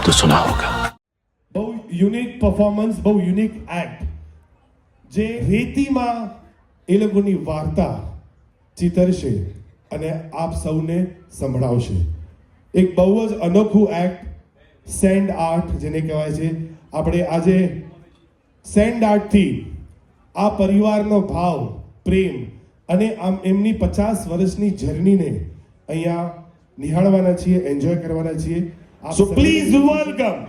तो सुना होगा। બહુ યુનિક પરફોર્મન્સ, બહુ યુનિક એક્ટ, જે રેતીમાં એ લોકોની વાર્તા ચિતરશે અને આપ સૌને સંભળાવશે. એક બહુ જ અનોખું એક્ટ, સેન્ડ આર્ટ જેને કહેવાય છે. આપણે આજે સેન્ડ આર્ટથી આ પરિવારનો ભાવ, પ્રેમ અને આમ એમની 50 વર્ષની જર્નીને અહીંયા નિહાળવાના છીએ, એન્જોય કરવાના છીએ. So please welcome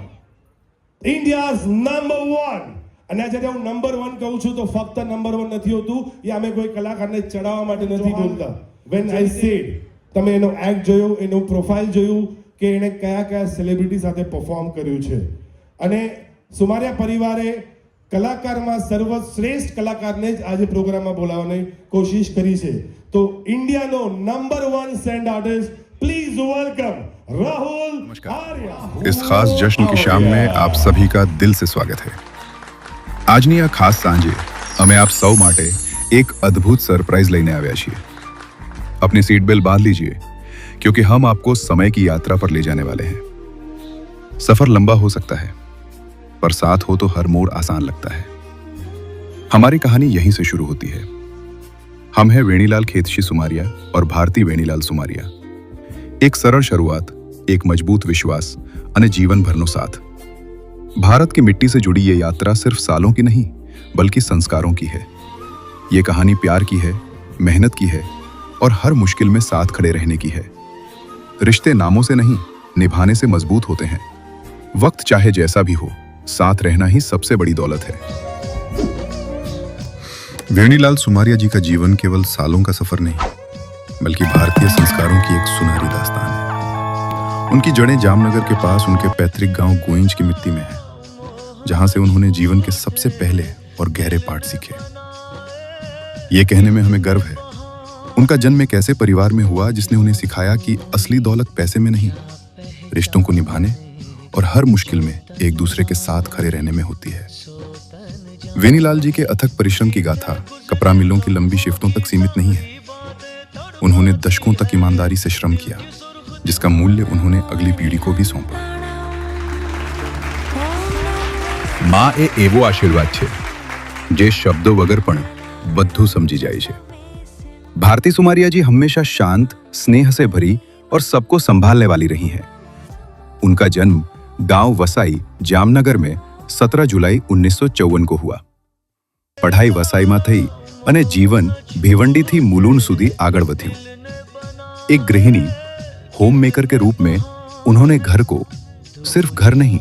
India's #1. અને જ્યારે હું નંબર 1 કહું છું તો ફક્ત નંબર 1 નથી હોતું, એ અમે કોઈ કલાકારને ચડાવવા માટે નથી બોલતા. વેન આઈ સેડ, તમે એનો એક્ટ જોયો, એનું પ્રોફાઇલ જોયું કે એણે કયા કયા સેલિબ્રિટી સાથે પરફોર્મ કર્યું છે. અને સુમારિયા પરિવારે કલાકારમાં સર્વશ્રેષ્ઠ કલાકારને જ આજે પ્રોગ્રામમાં બોલાવવાની કોશિશ કરી છે. તો ઇન્ડિયાનો number 1 sand artist, please welcome Rahul Arya. इस खास जश्न की शाम में आप सभी का दिल से स्वागत है. આજની આ ખાસ સાંજે અમે આપ સૌ માટે એક અદ્ભુત સરપ્રાइज લઈને આવ્યા છીએ. अपनी सीट बेल्ट बांध लीजिए क्योंकि हम आपको समय की यात्रा पर ले जाने वाले हैं. सफर लंबा हो सकता है पर साथ हो तो हर मोड़ आसान लगता है. हमारी कहानी यहीं से शुरू होती है. हम हैं वेणीलाल खेतशी सुमारिया और भारती वेणीलाल सुमारिया. एक सरल शुरुआत, एक मजबूत विश्वास અને जीवनभरનો साथ. भारत की मिट्टी से जुड़ी ये यात्रा सिर्फ सालों की नहीं बल्कि संस्कारों की है. ये कहानी प्यार की है, मेहनत की है और हर मुश्किल में साथ खड़े रहने की है. रिश्ते नामों से नहीं, निभाने से मजबूत होते हैं. वक्त चाहे जैसा भी हो, साथ रहना ही सबसे बड़ी दौलत है. वेणीलाल सुमारिया जी का जीवन केवल सालों का सफर नहीं बल्कि भारतीय संस्कारों की एक सुनहरी दास्तान है. उनकी जड़ें जामनगर के पास उनके पैतृक गांव गोइंज की मिट्टी में है, जहां से उन्होंने जीवन के सबसे पहले और गहरे पाठ सीखे. ये कहने में हमें गर्व है. उनका जन्म एक ऐसे परिवार में हुआ जिसने उन्हें सिखाया कि असली दौलत पैसे में नहीं, रिश्तों को निभाने और हर मुश्किल में एक दूसरे के साथ खड़े रहने में होती है. वेणीलाल जी के अथक परिश्रम की गाथा कपड़ा मिलों की लंबी शिफ्टों तक सीमित नहीं है. उन्होंने दशकों तक ईमानदारी से श्रम किया, जिसका मूल्य उन्होंने अगली पीढ़ी को भी सौंपा. માં એ એવો આશીર્વાદ છે જે શબ્દો વગર પણ બધું સમજી જાય છે. भारती सुमारिया जी हमेशा शांत, स्नेह से भरी और सबको संभालने वाली रही हैं. उनका जन्म गांव वसाई, जामनगर में 17 जुलाई 1954 को हुआ. पढ़ाई वसाईમાં થઈ અને જીવન ભિવંડીથી મુલુંડ સુધી આગળ વધ્યું. एक गृहिणी, होम मेकर के रूप में उन्होंने घर को सिर्फ घर नहीं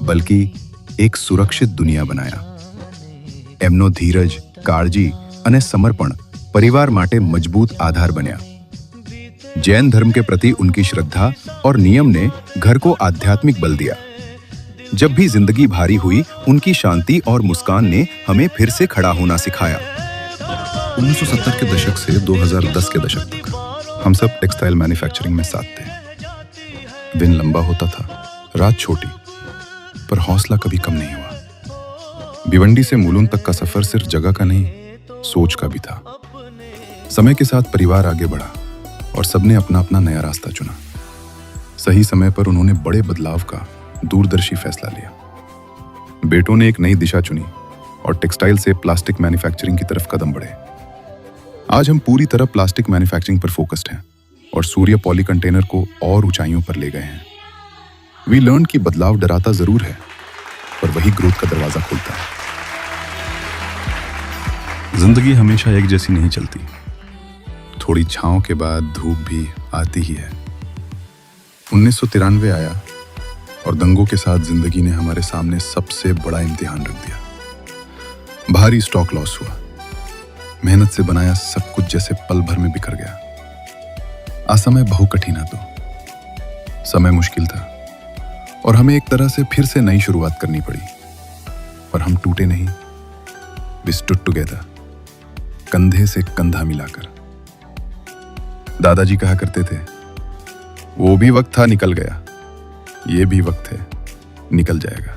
बल्कि एक सुरक्षित दुनिया बनाया. એમનો ધીરજ, કાળજી અને સમર્પણ परिवार माटे मजबूत आधार बन्या. जैन धर्म के प्रति उनकी श्रद्धा और नियम ने घर को आध्यात्मिक बल दिया. जब भी जिंदगी भारी हुई, उनकी शांति और मुस्कान ने हमें फिर से खड़ा होना सिखाया. 1970 के दशक से 2010 के दशक तक हम सब टेक्सटाइल मैन्युफैक्चरिंग में साथ थे. दिन लंबा होता था, रात छोटी, पर हौसला कभी कम नहीं हुआ. भिवंडी से मुलुंड तक का सफर सिर्फ जगह का नहीं, सोच का भी था. समय के साथ परिवार आगे बढ़ा और सबने अपना अपना नया रास्ता चुना. सही समय पर उन्होंने बड़े बदलाव का दूरदर्शी फैसला लिया. बेटों ने एक नई दिशा चुनी और टेक्सटाइल से प्लास्टिक मैन्युफैक्चरिंग की तरफ कदम बढ़े. आज हम पूरी तरह प्लास्टिक मैन्युफैक्चरिंग पर फोकस्ड हैं और सूर्य पॉली कंटेनर को और ऊंचाइयों पर ले गए हैं. वी लर्न कि बदलाव डराता जरूर है पर वही ग्रोथ का दरवाजा खोलता है. जिंदगी हमेशा एक जैसी नहीं चलती. थोड़ी छांव के बाद धूप भी आती ही है. 1993 आया और दंगों के साथ जिंदगी ने हमारे सामने सबसे बड़ा इम्तिहान रख दिया. भारी स्टॉक लॉस हुआ. मेहनत से बनाया सब कुछ जैसे पल भर में बिखर गया. आज समय बहु कठिन है. तो समय मुश्किल था और हमें एक तरह से फिर से नई शुरुआत करनी पड़ी. पर हम टूटे नहीं. वी स्टूड टुगेदर, कंधे से कंधा मिलाकर. दादाजी कहा करते थे, वो भी वक्त था निकल गया, ये भी वक्त है निकल जाएगा.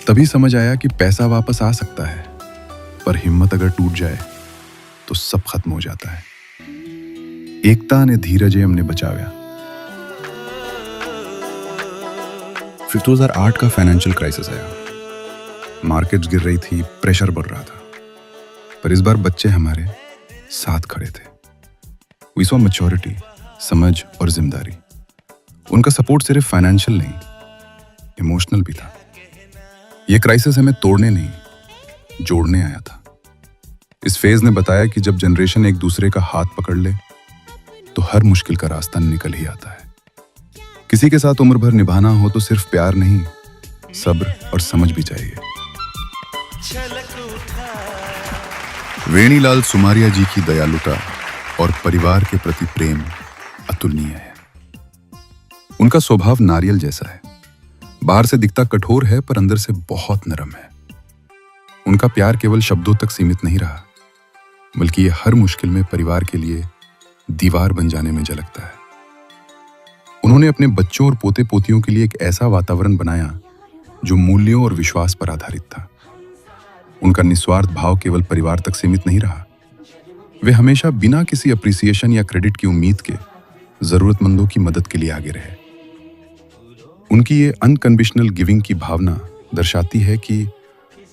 तभी समझ आया कि पैसा वापस आ सकता है पर हिम्मत अगर टूट जाए तो सब खत्म हो जाता है. एकता ने धीरजे अमने बचाव्या. फिर 2008 का फाइनेंशियल क्राइसिस आया। मार्केट्स गिर रही थी, प्रेशर बढ़ रहा था, पर इस बार बच्चे हमारे साथ खड़े थे। वी सॉ मैच्योरिटी, समझ और जिम्मेदारी। उनका सपोर्ट सिर्फ फाइनेंशियल नहीं, इमोशनल भी था। यह क्राइसिस हमें तोड़ने नहीं, जोड़ने आया था। इस फेज ने बताया कि जब जनरेशन एक दूसरे का हाथ पकड़ ले तो हर मुश्किल का रास्ता निकल ही आता है। किसी के साथ उम्र भर निभाना हो तो सिर्फ प्यार नहीं, सब्र और समझ भी चाहिए। वेणीलाल सुमारिया जी की दयालुता और परिवार के प्रति प्रेम अतुलनीय है। उनका स्वभाव नारियल जैसा है, बाहर से दिखता कठोर है पर अंदर से बहुत नरम है। उनका प्यार केवल शब्दों तक सीमित नहीं रहा, बल्कि ये हर मुश्किल में परिवार के लिए दीवार बन जाने में झलकता है। उन्होंने अपने बच्चों और पोते पोतियों के लिए एक ऐसा वातावरण बनाया जो मूल्यों और विश्वास पर आधारित था। उनका निस्वार्थ भाव केवल परिवार तक सीमित नहीं रहा, वे हमेशा बिना किसी अप्रिसिएशन या क्रेडिट की उम्मीद के जरूरतमंदों की मदद के लिए आगे रहे। उनकी ये अनकंडीशनल गिविंग की भावना दर्शाती है कि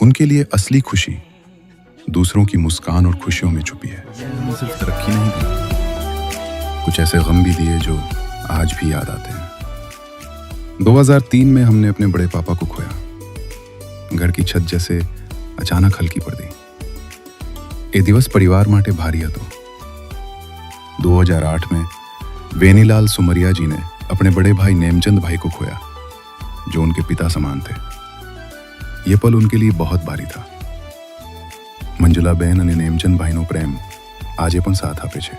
उनके लिए असली खुशी दूसरों की मुस्कान और खुशियों में छुपी है। सिर्फ तरक्की नहीं दी, कुछ ऐसे गम भी दिए जो आज भी याद आते हैं। 2003 में हमने अपने बड़े पापा को खोया। घर की छत जैसे अचानक हल्की पड़ दी। ये दिवस परिवार माटे भारी હતો। 2008 में वेनीलाल सुमरिया जी ने अपने बड़े भाई नेमचंद भाई को खोया, जो उनके पिता समान थे। ये पल उनके लिए बहुत भारी था। मंजुला बहन અને नेमचंद भाईનો प्रेम આજે પણ साथ આપે છે।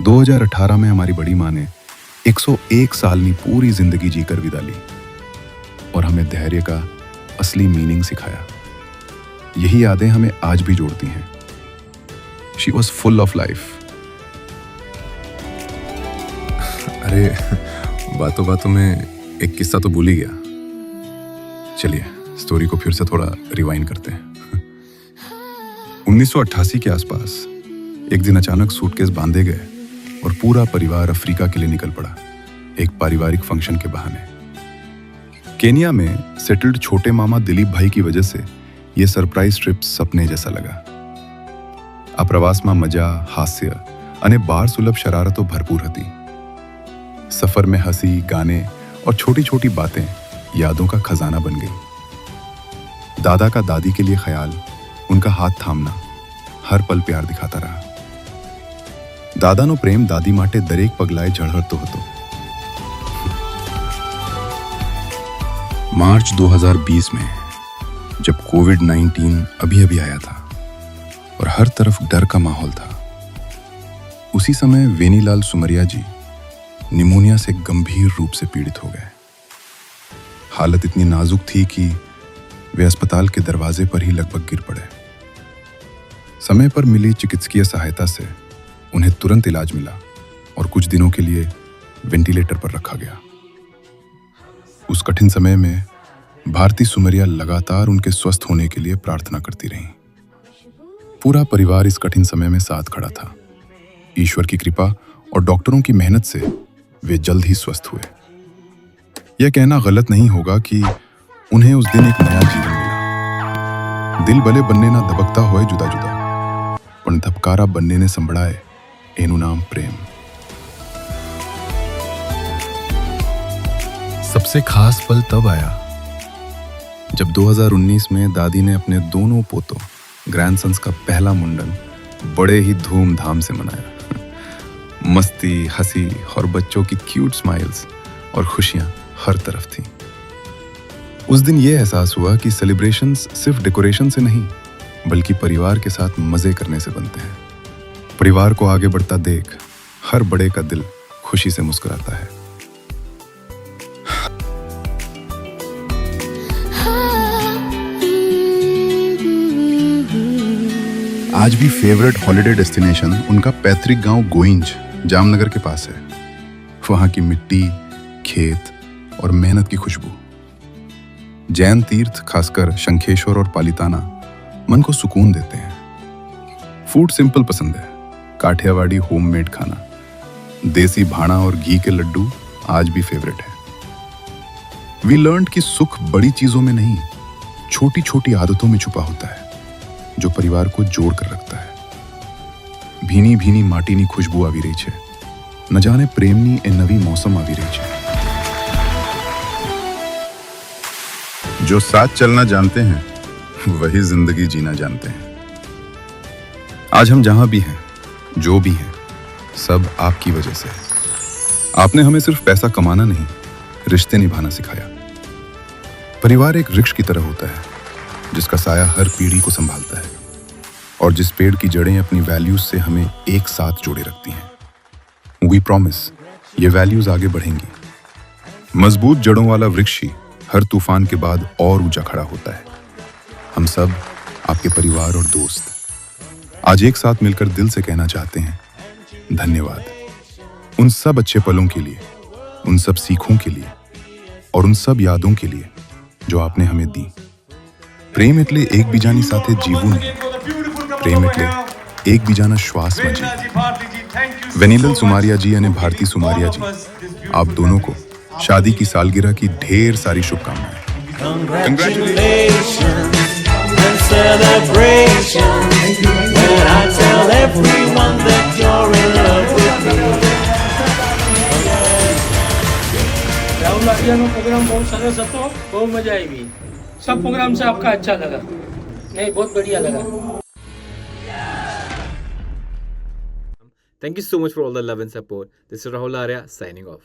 2018 में हमारी बड़ी माँ ने 101 सालनी पूरी जिंदगी जीकर विदा ली और हमें धैर्य का असली मीनिंग सिखाया। यही यादें हमें आज भी जोड़ती हैं। She was full of life. अरे बातों बातों में एक किस्सा तो भूल ही गया। चलिए स्टोरी को फिर से थोड़ा रिवाइंड करते हैं। 1988 के आसपास एक दिन अचानक सूटकेस बांधे गए और पूरा परिवार अफ्रीका के लिए निकल पड़ा, एक पारिवारिक फंक्शन के बहाने। केनिया में सेटल्ड छोटे मामा दिलीप भाई की वजह से यह सरप्राइज ट्रिप सपने जैसा लगा। આ પ્રવાસમાં મજા, હાસ્ય અને બાર સુલભ શરારતો ભરપૂર હતી। सफर में हंसी, गाने और छोटी छोटी बातें यादों का खजाना बन गई। दादा का दादी के लिए ख्याल, उनका हाथ थामना हर पल प्यार दिखाता रहा। दादाનો પ્રેમ દાદી માટે દરેક પગલાએ ઝળહળતો હતો। मार्च 2020 में जब कोविड-19 अभी अभी आया था और हर तरफ डर का माहौल था, उसी समय वेनीलाल सुमरिया जी निमोनिया से गंभीर रूप से पीड़ित हो गए। हालत इतनी नाजुक थी कि वे अस्पताल के दरवाजे पर ही लगभग गिर पड़े। समय पर मिली चिकित्सकीय सहायता से उन्हें तुरंत इलाज मिला और कुछ दिनों के लिए वेंटिलेटर पर रखा गया। उस कठिन समय में भारती सुमरिया लगातार उनके स्वस्थ होने के लिए प्रार्थना करती रहीं। पूरा परिवार इस कठिन समय में साथ खड़ा था। ईश्वर की कृपा और डॉक्टरों की मेहनत से वे जल्द ही स्वस्थ हुए। यह कहना गलत नहीं होगा कि उन्हें उस दिन एक नया जीवन मिला। दिल भले बनने ना धबकता होए जुदा जुदा, पण धबकारा बनने ने संभળાય એનું નામ प्रेम। सबसे खास पल तब आया जब 2019 में दादी ने अपने दोनों पोतों ग्रैंडसन्स का पहला मुंडन बड़े ही धूमधाम से मनाया। मस्ती, हंसी और बच्चों की क्यूट स्माइल्स और खुशियां हर तरफ थीं। उस दिन यह एहसास हुआ कि सेलिब्रेशंस सिर्फ डेकोरेशन से नहीं, बल्कि परिवार के साथ मजे करने से बनते हैं। परिवार को आगे बढ़ता देख हर बड़े का दिल खुशी से मुस्कुराता है। आज भी फेवरेट हॉलिडे डेस्टिनेशन उनका पैतृक गांव गोइंज जामनगर के पास है। वहां की मिट्टी, खेत और मेहनत की खुशबू। जैन तीर्थ, खासकर शंखेश्वर और पालिताना, मन को सुकून देते हैं। फूड सिंपल पसंद है, काठियावाड़ी होममेड खाना, देसी भाणा और घी के लड्डू आज भी फेवरेट है। वी लर्न कि सुख बड़ी चीजों में नहीं, छोटी छोटी आदतों में छुपा होता है, जो परिवार को जोड़ कर रखता है. ભીની ભીની માટીની ખુશ્બુ આવી રહી છે. ન જાણે પ્રેમની એ નવી મૌસમ આવી રહી છે. जो साथ चलना जानते हैं, वही जिंदगी जीना जानते हैं. आज हम जहां भी हैं, जो भी हैं, सब आपकी वजह से है. आपने हमें सिर्फ पैसा कमाना नहीं, रिश्ते निभाना सिखाया. परिवार एक वृक्ष की तरह होता है, जिसका साया हर पीढ़ी को संभालता है, और जिस पेड़ की जड़ें अपनी वैल्यूज से हमें एक साथ जोड़े रखती हैं. वी प्रॉमिस, ये वैल्यूज आगे बढ़ेंगी. मजबूत जड़ों वाला वृक्ष ही हर तूफान के बाद और ऊंचा खड़ा होता है. हम सब आपके परिवार और दोस्त आज एक साथ मिलकर दिल से कहना चाहते हैं, धन्यवाद. उन सब अच्छे पलों के लिए, उन सब सीखों के लिए, और उन सब यादों के लिए जो आपने हमें दी. प्रेम એટલે એકબીજાની સાથે જીવવું નહીં, પ્રેમ એટલે એકબીજાના શ્વાસમાં જીવવું. વેનિલલ સુમારિયા जी અને भारती सुमारिया जी, आप दोनों को शादी की सालगिरह की ढेर सारी शुभकामनाएं. Congratulations and celebrations when I tell everyone that you're in love with me. Rahul आर्याનો प्रोग्राम बहुत सरस હતો, बहुत मजा आई. सब प्रोग्राम से आपका अच्छा लगा? नहीं, बहुत बढ़िया लगा. Thank you so much for all the love and support. This is Rahul Arya signing off.